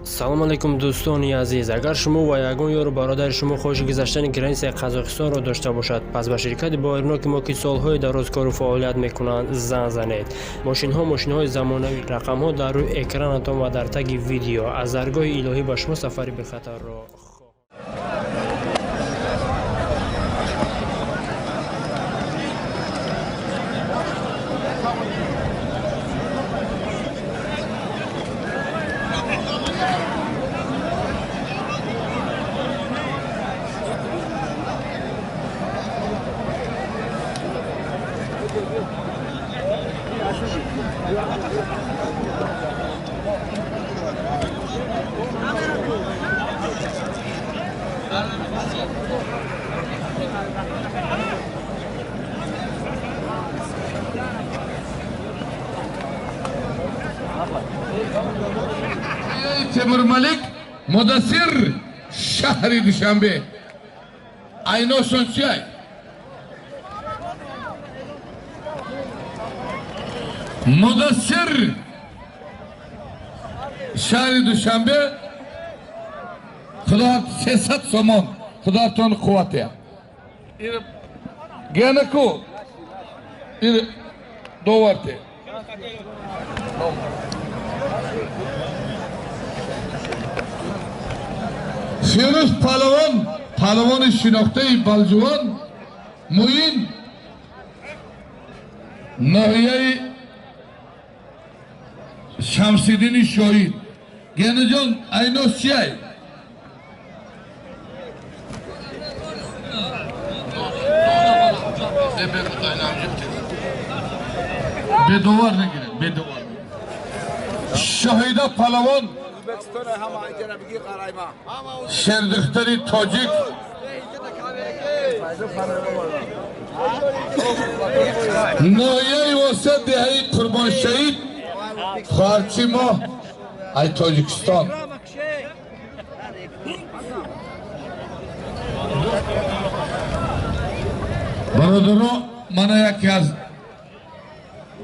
салом алейкум дӯстони азиз, агар шумо ва ягон ёру бародари шумо хоҳиши гузаштани границаи Қазоқистонро дошта бошад, пас ба ширкати боирноки мо ки солҳои дароз кору фаъолият мекунанд занг занед. Мошинҳои замонавӣ, рақамҳо дар рӯи экранатон ва дар таги видео аз даргоҳи илоҳӣ ба шумо сафари бехатарро تیمور ملک مدثر شهر دوشنبه ایناشون چیه؟ مدثر شهر دوشنبه خدا 300 سومان خدا تون قوته گنه کو دو ورته فیروز پهلوان شناخته بلجوان موین ناحیه شمس‌الدین شاهین گنه جان ایناش چیه؟ بدوار نگیره بدوار شاهیده پهلوان شردختری تاجیک نایه واسه دهی قربان شهید خواهرچی ما ای تاجیکستان برادران من یکی از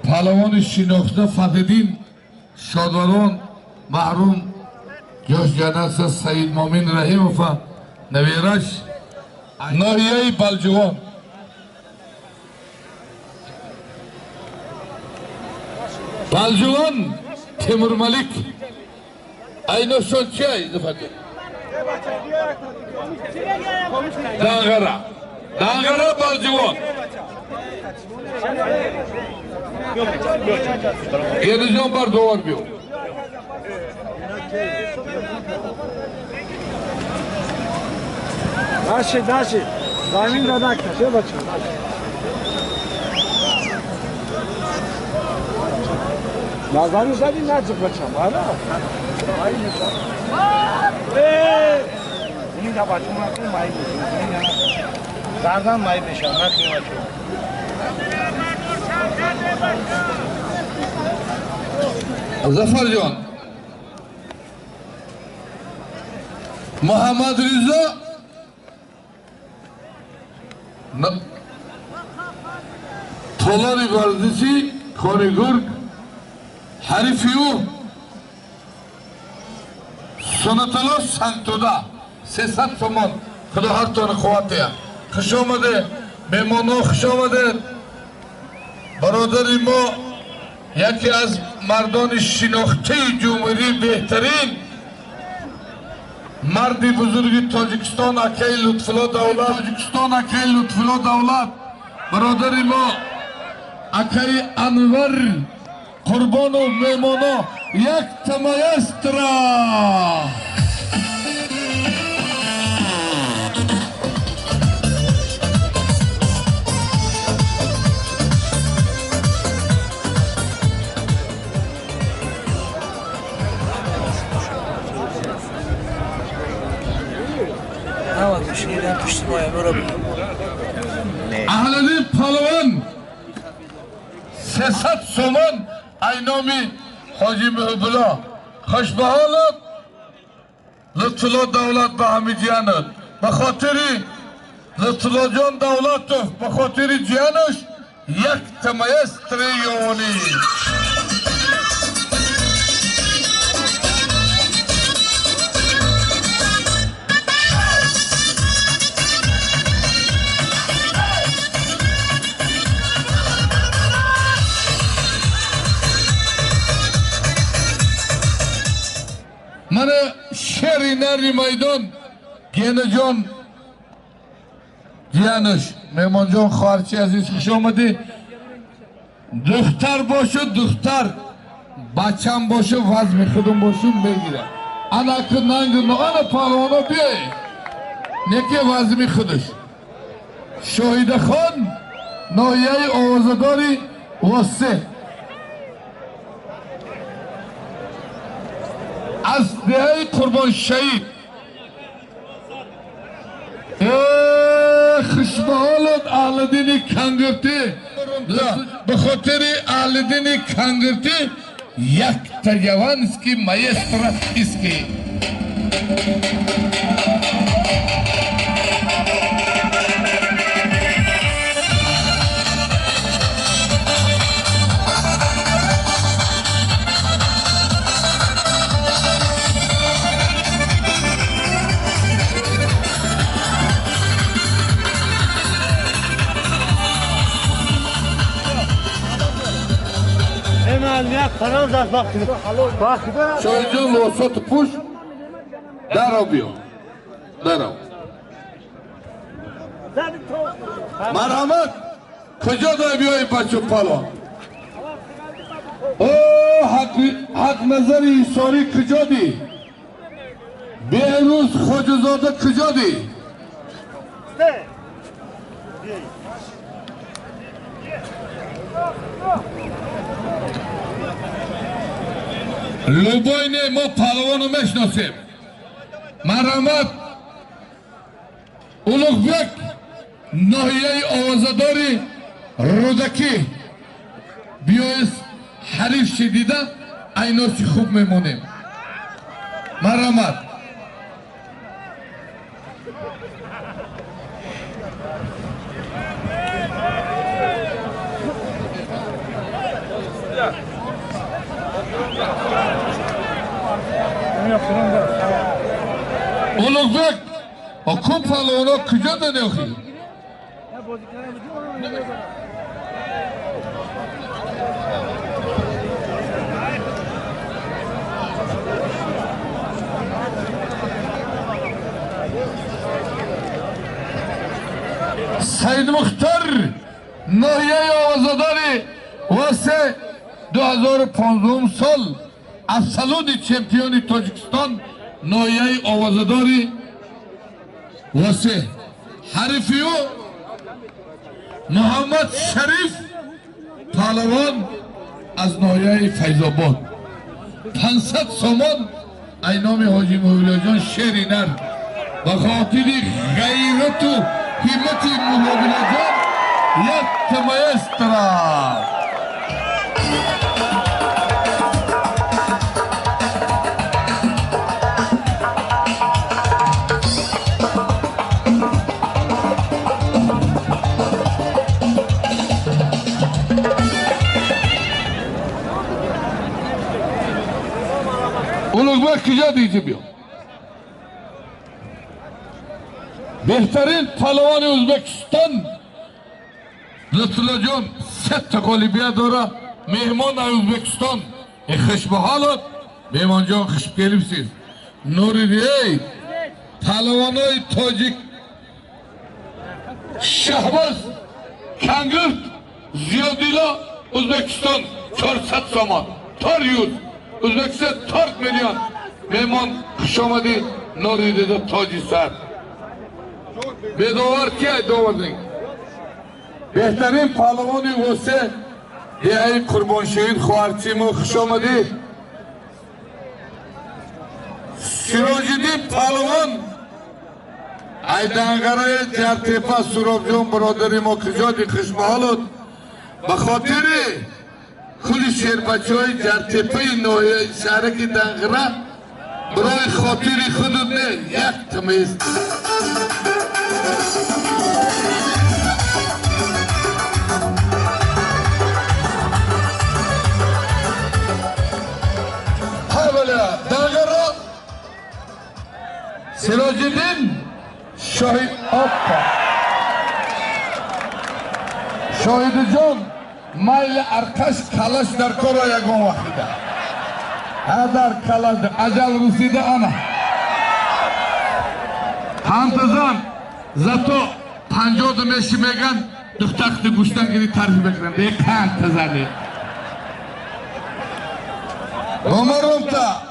پهلوان شناخته فدیدین شادواران محروم جوش جنس سید مومن رحیموف نویرش ناحیه بلجوان بلجوان تیمور ملک ایناشون چیه؟ دانغره بلجوان یه جان بر دوار بیو داشی زمین دادک چه بچه نازانی زدی نزد بچم آره این دا بچه ما که مایی بشیم زردن مایی بشم نکنی بچه ظفر جان محمد رضا تولاری ورزشی کارگرگ حریفیو سنتلا سنتودا 300 تومان خدا هر تون قوته خوش آمده مهمانا خوش آمده برادری ما یکی از مردان شناخته جمهوری بهترین مردی بزرگی تاجیکستان اکی لطفالله دولت برادری ما اکی انور قربان و میمانا یک تمایسترا اهلدی پهلوان 300 سومان اینامی حاجی محبولا خوش به حالت لطفالله دولت به همه جانت به خاطری لطفالله جان دولت به خاطری جانش یک تمایستری یونی من شری نری میدان گینه جان جیانش میمان جان خواهرچی عزیز خوش آمدی. دختر باشه دختر بچم باشه وزن خودم باشم بگیره. انا که ننگ نوانه پالوانا بیایی نکه وزن خودش. شاهد خان نایه آوازداری واسه از دهه قربان شهید خوشبحالت اهل دین کنگرتی به خاطر اهل دین کنگرتی یک تجوان اسکی مایستر اسکی شاید جان لوسات پوش درو بیو درو مرحمت کجا دای بیایی بچه پالوان حق نظر ایساری کجا دی بیروز خوجزاده کجا دی لوباینه ما پهلوانو میشناسیم. مرحمت اولوغبک ناحیه آوازداری رودکی بیایست حریف شدیده ایناسی خوب میمونیم. مرحمت اولوغبک خوب پهلوانا کجا دنیا خیلی سید مختار ناحیه آوازداری واسه 2015 سال از سالون چمپیون تاجیکستان ناحیه آوازداری واسه حریفیو محمد شریف پهلوان از ناحیه فیض‌آباد 500 سامان اینام حاجی مولا جان شیری نر و خاطر غیرت و همت مولا جان یک مایسترا اولوغبک کجا دیجی بیا بهترین پهلوان ازبکستان لطفالله جان 3 غالبیت داره. مهمان ازبکستان خوش به حالت مهمان جان خوش گلیبسیز نوری ای پهلوانای تاجیک شهباز کنگرد زیادیلا ازبکستان 400 سامان تاریوز ازبکستان 4 میلیون مهمان خوش آمدی نوری دیده تاجی سر بداور که داوردین بهترین پهلوانی واسه ای قربان شهید خواهرچی ما خوش آمدی سراج‌الدین پهلوان ای دنگره جرتیپه سراب جان برادری ما کجا دی خوش به حالت به خاطر کل شهر بچه های جرتیپه ناحیه شهرک دنگره برای خاطر خودت نه یک تمیز دنگره سراج‌الدین شاهد آفا شاهد جان مایل ارکش کلش در کار یکان وقتی ده Hadar kaladı, ajal Rusiyada ana. Hantazan, zato 50 meşimegan duhtakti guştan giri tarif beklen. Dek hantazani. Romaromta,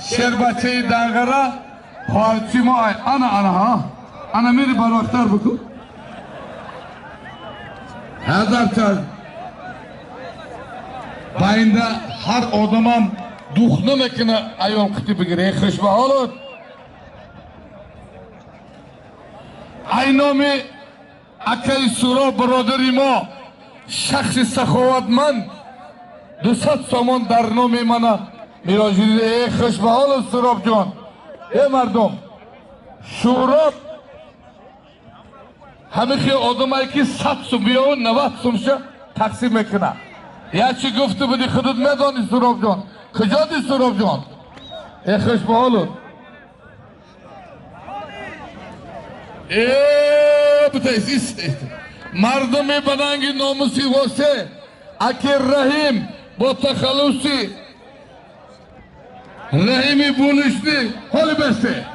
şerbaçeyi dangara, halçimo ay. Ana ha. Ana meri barvaktar buku. Hadar çar. Bayında har odamam duhnu mekine ayol kıtıbı gire. Kışba olur. Aynomi akay sura برادری ما شخص سخاوتمند 200 سامان در نام منه میراجوری ای خوشبحال سراب جان ای مردم شوراب همه خیلی آدمایی که 100 سوم بیا و 90 سومشه تقسیم میکنه یا چی گفته بودی خودت میدانی سراب جان کجا دی سراب جان ای خوشبحال بتایست مردم بنانگی ناموسی واسه اکر رحیم با تخلصی رحیمی بولشتی حالی بسته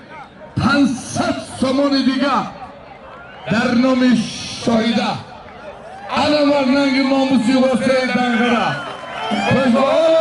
500 سامان دیگه در نام شاهده انا مرنانگی ناموسی واسه دنگره خوشبحال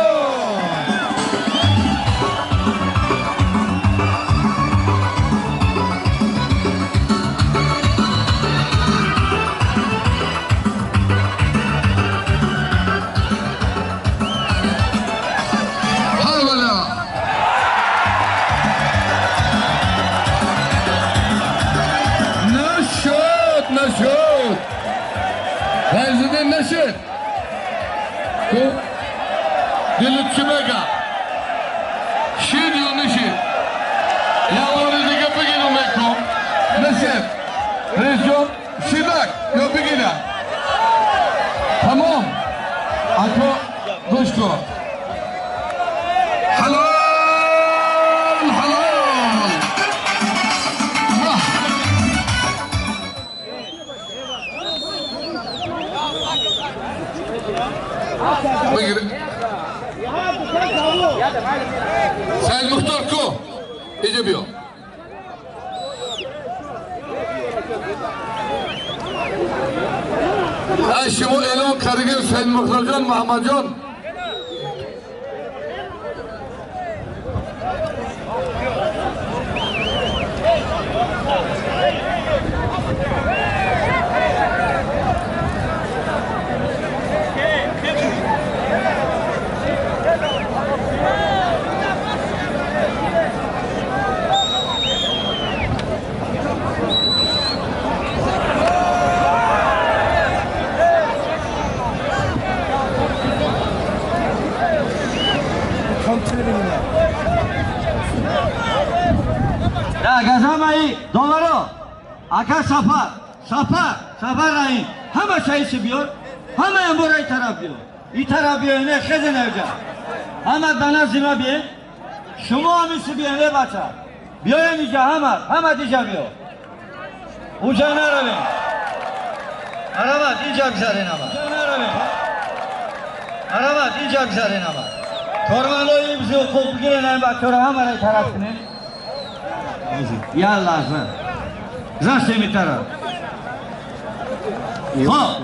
نشد تو دلت چی بگم شید یا نشید یا آره دیگه بگیرم بکن نشد رئیس جان شیدک یا بگیرم تمام اکو گوش کن حلال بگیره سید مختار کو ایجا بیا شما اعلام کردیم سید مختار جان محمد جان گزمایی دلارو اکا سفر رایی همه شایسته بیار همه هم برای طرف بیار این طرف بیار نه خیلی نوجه همه دانه زیما بیار شما همیشه بیار نه بچه بیار اینجا همه دیجا بیار اونجا نرویم عربت اینجا بگذارین عربت اینجا بگذارین کارمندایی بزرگ خوب بگیرین این بچه رو همه رای طرف کنین یالله زن سمی طرف خب